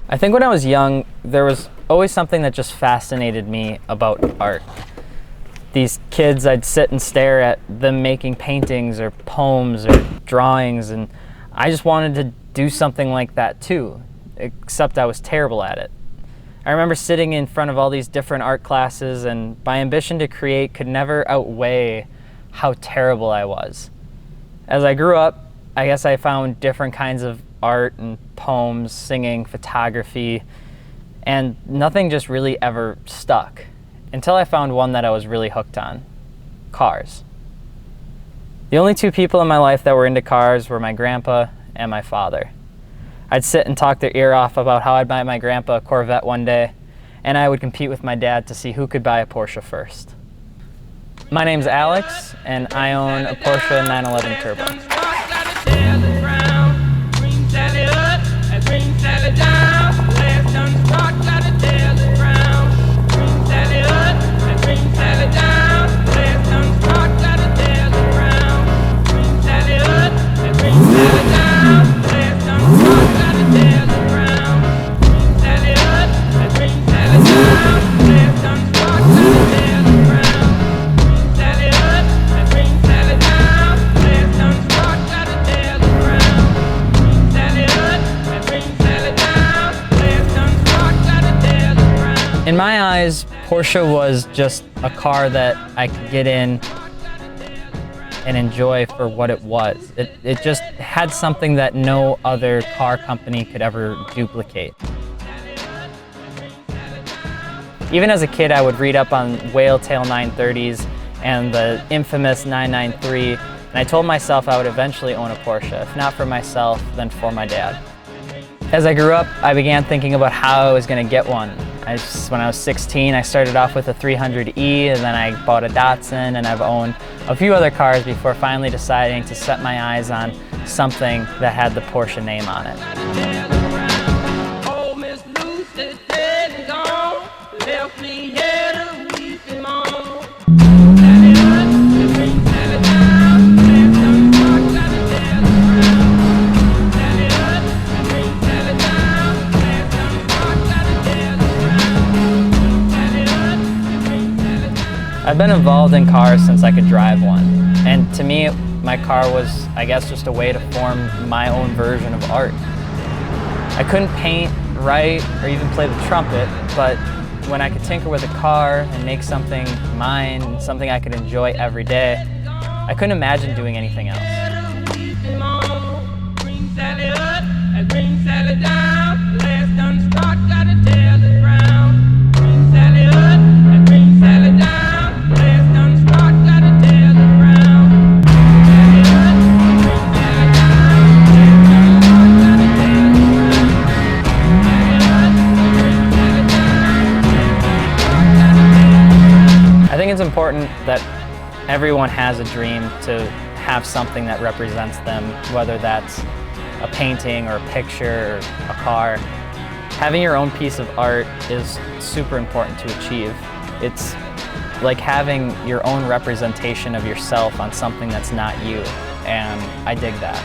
I think when I was young, there was always something that just fascinated me about art. These kids, I'd sit and stare at them making paintings or poems or drawings, and I just wanted to do something like that too, except I was terrible at it. I remember sitting in front of all these different art classes, and my ambition to create could never outweigh how terrible I was. As I grew up, I guess I found different kinds of art and poems, singing, photography, and nothing just really ever stuck until I found one that I was really hooked on: cars. The only two people in my life that were into cars were my grandpa and my father. I'd sit and talk their ear off about how I'd buy my grandpa a Corvette one day, and I would compete with my dad to see who could buy a Porsche first. My name's Alex, and I own a Porsche 911 Turbo. In my eyes, Porsche was just a car that I could get in and enjoy for what it was. It just had something that no other car company could ever duplicate. Even as a kid, I would read up on whale tail 930s and the infamous 993, and I told myself I would eventually own a Porsche, if not for myself, then for my dad. As I grew up, I began thinking about how I was going to get one. When I was 16, I started off with a 300e, and then I bought a Datsun, and I've owned a few other cars before finally deciding to set my eyes on something that had the Porsche name on it. I've been involved in cars since I could drive one, and to me, my car was, I guess, just a way to form my own version of art. I couldn't paint, write, or even play the trumpet, but when I could tinker with a car and make something mine, something I could enjoy every day, I couldn't imagine doing anything else. I think it's important that everyone has a dream to have something that represents them, whether that's a painting or a picture or a car. Having your own piece of art is super important to achieve. It's like having your own representation of yourself on something that's not you, and I dig that.